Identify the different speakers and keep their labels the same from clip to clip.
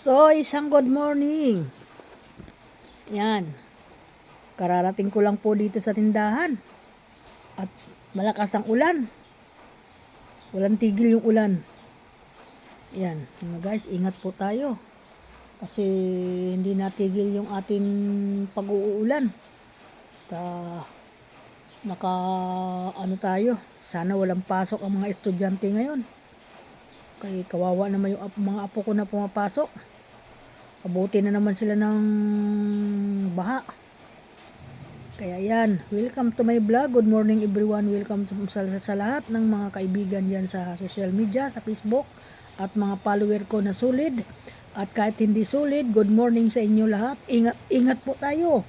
Speaker 1: So, isang good morning. Yan. Kararating ko lang po dito sa tindahan. At malakas ang ulan. Walang tigil yung ulan. Yan. Mga guys, ingat po tayo. Kasi hindi natigil yung ating pag-uulan. Tayo. Sana walang pasok ang mga estudyante ngayon. Kaya kawawa naman yung mga apo ko na pumapasok. Abuti na naman sila ng baha. Kaya yan, welcome to my vlog. Good morning everyone. Welcome sa lahat ng mga kaibigan yan sa social media, sa Facebook. At mga follower ko na solid. At kahit hindi solid, good morning sa inyo lahat. Ingat po tayo.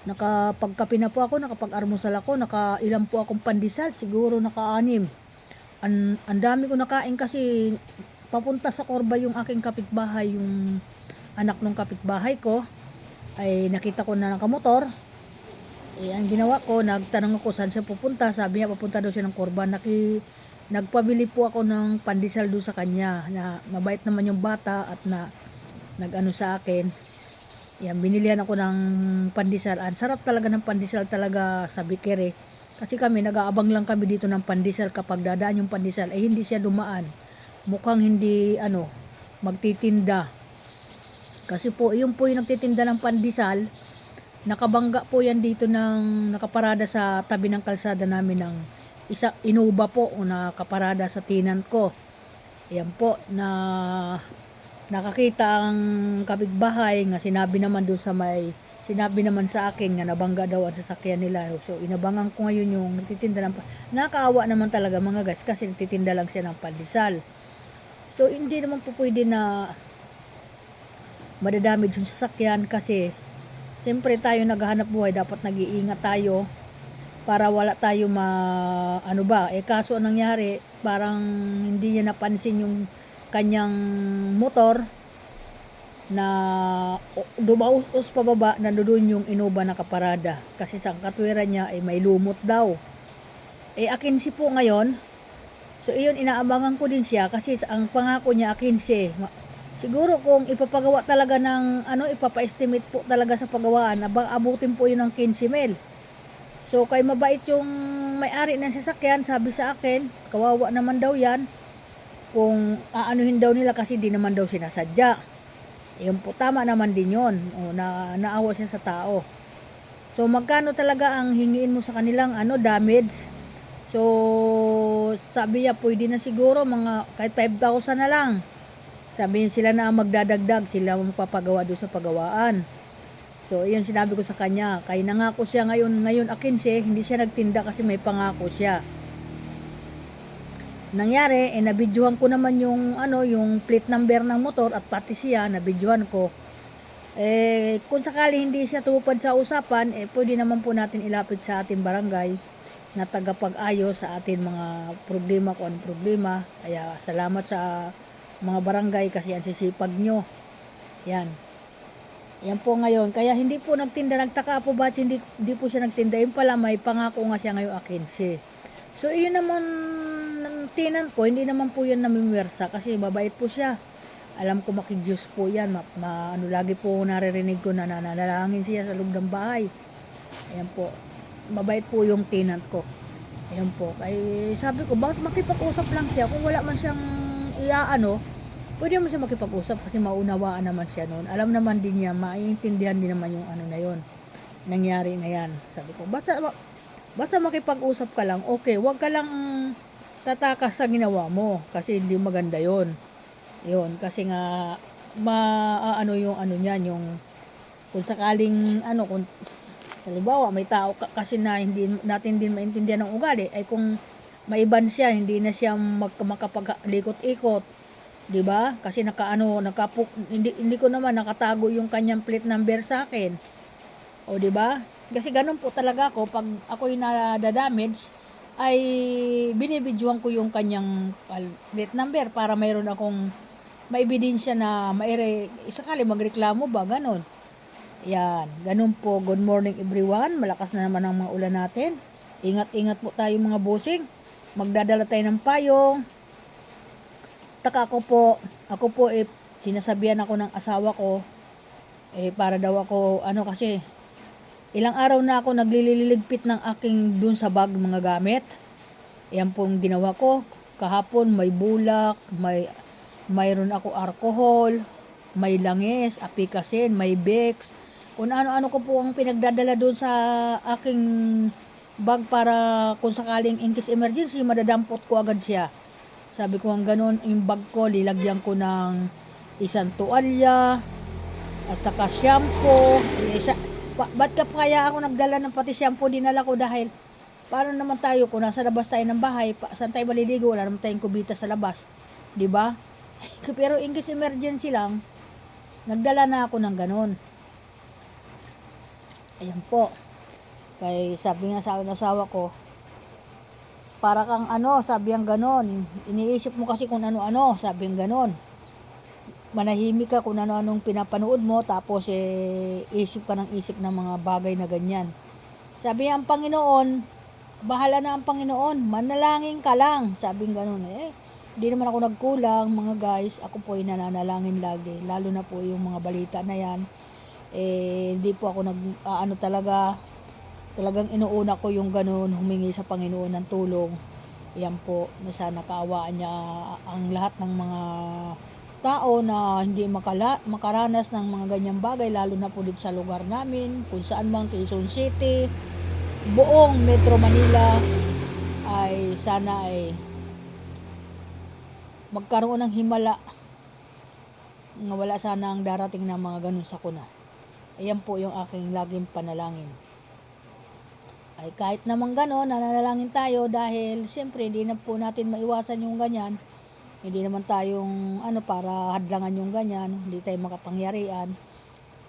Speaker 1: Nakapagkape na po ako, nakapag-armusal ako, nakailan po akong pandesal, siguro naka-6. Ang dami ko nakain kasi papunta sa Korba yung aking kapitbahay, yung anak ng kapitbahay ko, ay nakita ko na nakamotor. Ang ginawa ko, nagtanong ako saan siya pupunta, sabi niya papunta daw siya ng Korba. Nagpabili po ako ng pandesal doon sa kanya, na mabait naman yung bata at nag-ano sa akin. Yan, binilihan ako ng pandesal. Ang sarap talaga ng pandesal talaga sa Bikere. Kasi kami, nag-aabang lang kami dito ng pandesal. Kapag dadaan yung pandesal, ay hindi siya dumaan. Mukhang hindi, magtitinda. Kasi po, yung po yung nagtitinda ng pandesal, nakabangga po yan dito nakaparada sa tabi ng kalsada namin ng inuba po, o nakaparada sa tinan ko. Yan po, nakakita ang kapitbahay nga sinabi naman sa akin nga nabangga daw ang sasakyan nila. So inabangan ko ngayon yung nagtitinda ng nakakaawa naman talaga mga guys, kasi nagtitinda lang siya ng pandesal. So hindi naman po pwede na madadamage yung sasakyan, kasi siyempre tayo naghahanap buhay, dapat nag-iingat tayo para wala tayo kaso anong nangyari, parang hindi niya napansin yung kanyang motor na dumaus pababa, nandoon yung Innova nakaparada, kasi sa katwiran niya ay may lumot daw. Akin si po ngayon. So iyon, inaabangan ko din siya kasi ang pangako niya akin si. Siguro kung ipapagawa talaga ng ipapa-estimate po talaga sa pagawaan, abutin po yun ng 15,000. So kay mabait yung may-ari ng sasakyan, sabi sa akin, kawawa naman daw yan kung aanuhin daw nila kasi di naman daw sinasadya. Yun po, tama naman din yun. Naawa siya sa tao. So magkano talaga ang hingiin mo sa kanilang damage? So sabi niya pwede na siguro mga kahit 5,000 na lang. Sabi niya sila na magdadagdag, sila magpapagawa doon sa pagawaan. So yun sinabi ko sa kanya, kaya nangako siya ngayon akin siya, hindi siya nagtinda kasi may pangako siya. Nangyari, nabidyohan ko naman yung plate number ng motor, at pati siya nabidyohan ko. Kung sakali hindi siya tumupad sa usapan, pwede naman po natin ilapit sa ating barangay na tagapag-ayos sa ating mga problema kung anong problema. Kaya salamat sa mga barangay kasi ang sisipag nyo. Yan po ngayon. Kaya hindi po nagtinda. Nagtaka po ba't hindi po siya nagtinda. Yung pala may pangako nga siya ngayon akin siya. So iyon naman ng tinan ko, hindi naman po yan namimwersa kasi mabait po siya. Alam ko makidiyos po yan. Lagi po naririnig ko na nanalangin siya sa loob ng bahay. Ayan po. Mabait po yung tinan ko. Ayan po. Kaya sabi ko, bakit makipag-usap lang siya kung wala man siyang pwede naman siya makipag-usap kasi maunawaan naman siya noon. Alam naman din niya, maiintindihan din naman yung na yon. Nangyari na yan. Sabi ko, basta makipag-usap ka lang, okay, wag ka lang tatakas sa ginawa mo kasi hindi maganda yon. Yun, kasi nga yung kung sakaling kung halimbawa may tao kasi na hindi natin din maintindihan ng ugali, ay kung maiban siya, hindi na siya makapag-likot-ikot, 'di ba? Kasi hindi ko naman nakatago yung kanyang plate number sa akin. O 'di ba? Kasi ganun po talaga ako, pag ako yung nadadamage, ay binibidyohan ko yung kanyang plate number para mayroon akong maebidensya na sakali magreklamo ba, ganun. Yan, ganun po. Good morning everyone. Malakas na naman ang mga ulan natin. Ingat-ingat po tayo mga bossing. Magdadala tayo ng payong, nagtataka ako po sinasabihan ako ng asawa ko, para daw ako, kasi, ilang araw na ako naglililigpit ng aking dun sa bag mga gamit. Yan pong ginawa ko. Kahapon may bulak, mayroon ako alcohol, may langis, apikasin, may Vicks. Kung ano-ano ko po ang pinagdadala doon sa aking bag para kung sakaling in case emergency, madadampot ko agad siya. Sabi ko ang ganun, yung bag ko, lilagyan ko ng isang tuwalya, at saka shampoo. Ba't ka kaya ako nagdala ng pati shampoo, dinala ko dahil paano naman tayo kung nasa labas tayo ng bahay, saan tayo maliligo, wala naman tayong kubita sa labas, di ba? Pero in case emergency lang, nagdala na ako ng ganun. Ayan po. Kaya sabi nga sa asawa ko, para kang sabi ang ganon, iniisip mo kasi kung ano-ano, sabi ang ganon. Manahimik ka kung ano-anong pinapanood mo, tapos isip ka ng isip ng mga bagay na ganyan. Sabi ang Panginoon, bahala na ang Panginoon, manalangin ka lang, sabi ang ganon. Hindi naman ako nagkulang mga guys, ako po ay nananalangin lagi, lalo na po yung mga balita na yan. Hindi po ako talagang inuuna ko yung ganun, humingi sa Panginoon ng tulong. Yan po, na sana kaawaan niya ang lahat ng mga tao na hindi makaranas ng mga ganyang bagay, lalo na po dito sa lugar namin, kung saan man, Quezon City, buong Metro Manila, ay sana ay magkaroon ng himala, nga wala sana ang darating na mga ganun sakuna. Ayan po yung aking laging panalangin. Ay kahit naman gano'n, nananalangin tayo dahil siyempre hindi na po natin maiwasan yung ganyan. Hindi naman tayong para hadlangan yung ganyan, hindi tayo makapangyarihan.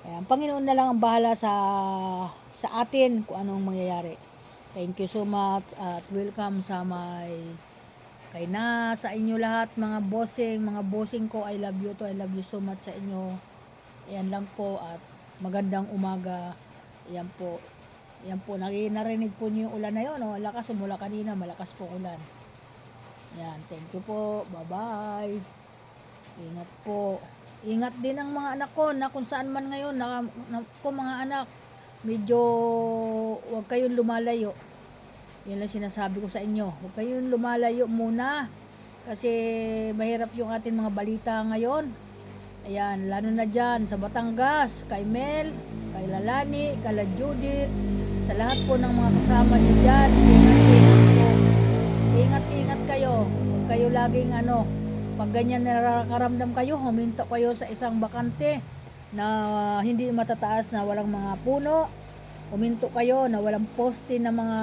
Speaker 1: Kaya ang Panginoon na lang ang bahala sa atin kung anong mangyayari. Thank you so much at welcome sa sa inyo lahat mga bossing ko. I love you so much sa inyo. Ayan lang po at magandang umaga. Ayan po. Yan po, narinig po niyo yung ulan na yun. Lakas, mula kanina, malakas po ulan. Yan, thank you po. Bye-bye. Ingat po. Ingat din ang mga anak ko na kung saan man ngayon. Mga anak, medyo huwag kayong lumalayo. Yan lang sinasabi ko sa inyo. Huwag kayong lumalayo muna. Kasi mahirap yung ating mga balita ngayon. Ayan, lalo na dyan sa Batangas, kay Mel, kay Lalani, kay Judith, sa lahat po ng mga kasama niyo dyan, ingat-ingat po. Ingat-ingat kayo. Huwag kayo laging pag ganyan nakakaramdam kayo, huminto kayo sa isang bakante na hindi matataas, na walang mga puno. Huminto kayo na walang poste na mga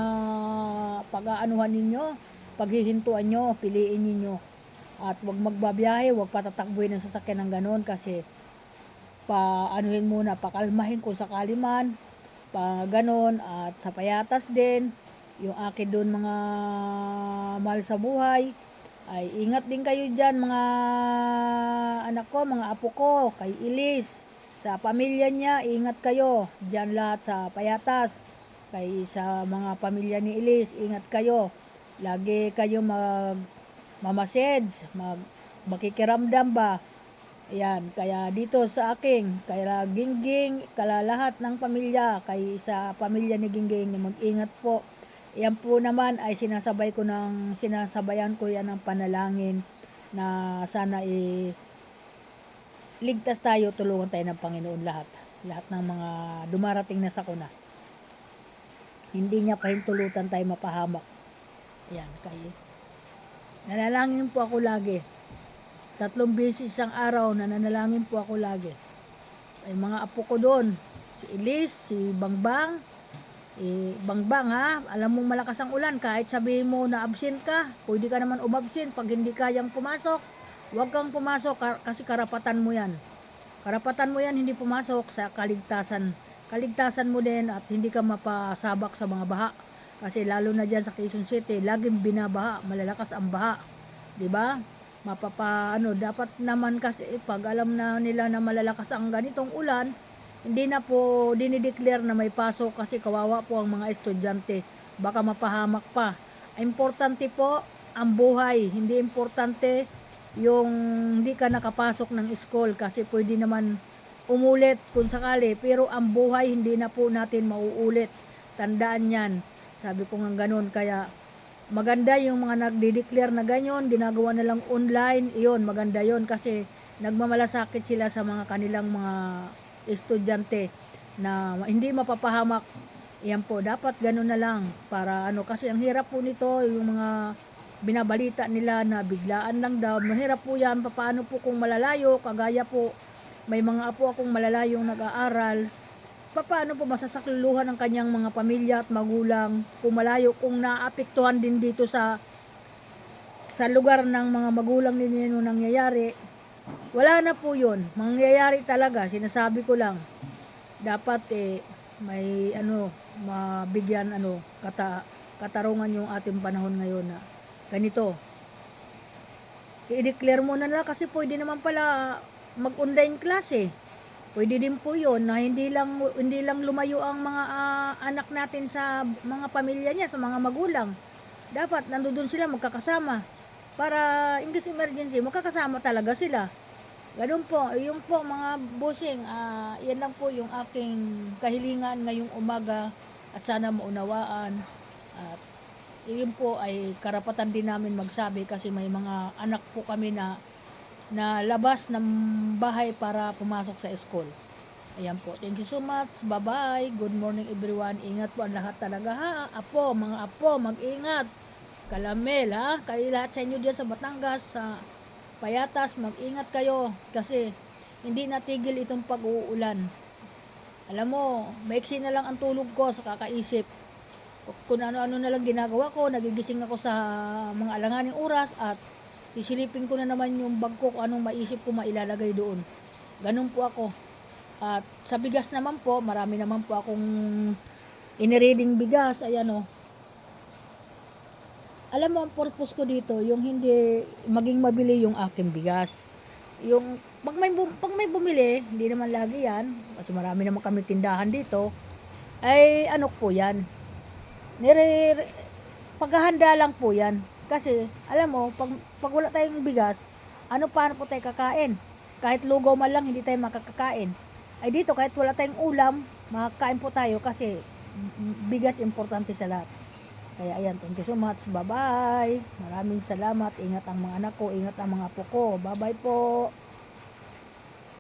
Speaker 1: pag-aanuhan ninyo, paghihintuan nyo, piliin ninyo. At huwag magbabiyahe, huwag patatakbuhin ng sasakyan ng ganon, kasi paanuhin muna, pakalmahin kung sakali man, ganon. At sa payatas din, yung akin doon mga mahal sa buhay, ay ingat din kayo dyan mga anak ko, mga apo ko, kay Ilis, sa pamilya niya, ingat kayo dyan lahat sa payatas, kay sa mga pamilya ni Ilis, ingat kayo, lagi kayo mamassage, makikiramdam ba. Ayan, kaya dito sa aking, kaya Gingging, kala lahat ng pamilya, kay sa pamilya ni Gingging, mag-ingat po. Yan po naman ay sinasabayan ko yan ng panalangin na sana ligtas tayo, tulungan tayo ng Panginoon lahat ng mga dumarating na sakuna. Hindi niya pahintulutan tayo mapahamak. Ayan, kayo. Nanalangin po ako lagi. 3 beses isang araw, nananalangin po ako lagi. Ay mga apo ko doon, si Elise, si Bangbang. Bangbang ha, alam mong malakas ang ulan, kahit sabihin mo na absent ka, pwede ka naman umabsent. Pag hindi kayang pumasok, huwag kang pumasok, kasi karapatan mo yan. Karapatan mo yan, hindi pumasok sa kaligtasan. Kaligtasan mo din at hindi ka mapasabak sa mga baha. Kasi lalo na dyan sa Quezon City, laging binabaha, malalakas ang baha. 'Di ba? Dapat naman kasi pag alam na nila na malalakas ang ganitong ulan, hindi na po dinideclare na may pasok, kasi kawawa po ang mga estudyante. Baka mapahamak pa. Importante po ang buhay, hindi importante yung hindi ka nakapasok ng school kasi pwede naman umulit kung sakali, pero ang buhay hindi na po natin mauulit. Tandaan yan. Sabi ko nga ganun, kaya maganda yung mga nagde-declare na ganyan, ginagawa na lang online, iyon, maganda yon kasi nagmamalasakit sila sa mga kanilang mga estudyante na hindi mapapahamak. Yan po, dapat ganun na lang para ano, kasi ang hirap po nito, yung mga binabalita nila na biglaan lang daw, mahirap po yan. Paano po kung malalayo, kagaya po, may mga apo akong malalayong nag-aaral, paano po masasakluhan ng kanyang mga pamilya at magulang kung malayo, kung naapektuhan din dito sa lugar ng mga magulang ninyo yung nangyayari. Wala na po yun, mangyayari talaga, sinasabi ko lang. Dapat may mabigyan katarungan yung ating panahon ngayon na ganito. I-declare mo na lang kasi pwede naman pala mag-online klase. Pwede din po 'yon na hindi lang lumayo ang mga anak natin sa mga pamilya niya, sa mga magulang. Dapat nandoon sila magkakasama para in case emergency magkakasama talaga sila. Ganun po, yung po mga bossing, yan lang po yung aking kahilingan ngayong umaga at sana maunawaan. At yun po ay karapatan din namin magsabi kasi may mga anak po kami na labas ng bahay para pumasok sa school. Ayan po. Thank you so much. Bye-bye. Good morning everyone. Ingat po ang lahat talaga ha. Mga apo, mag-ingat. Kalamel ha. Kayo lahat sa inyo dyan sa Batangas, sa Payatas, mag-ingat kayo kasi hindi natigil itong pag-uulan. Alam mo, maiksi na lang ang tulog ko sa kakaisip. Kung ano-ano na lang ginagawa ko, nagigising ako sa mga alanganing oras at isilipin ko na naman yung bag ko kung anong maisip ko mailalagay doon. Ganun po ako. At sa bigas naman po, marami naman po akong inireading bigas. Ayan o. Alam mo ang purpose ko dito, yung hindi maging mabili yung aking bigas. Yung pag may bumili, hindi naman lagi yan, kasi marami naman kami tindahan dito, ay ano po yan. Paghahanda lang po yan. Kasi alam mo, pag wala tayong bigas, paano po tayo kakain? Kahit lugaw man lang, hindi tayo makakakain. Ay dito, kahit wala tayong ulam, makakain po tayo kasi bigas importante sa lahat. Kaya ayan, thank you so much. Bye-bye. Maraming salamat. Ingat ang mga anak ko, ingat ang mga apo ko. Bye-bye po.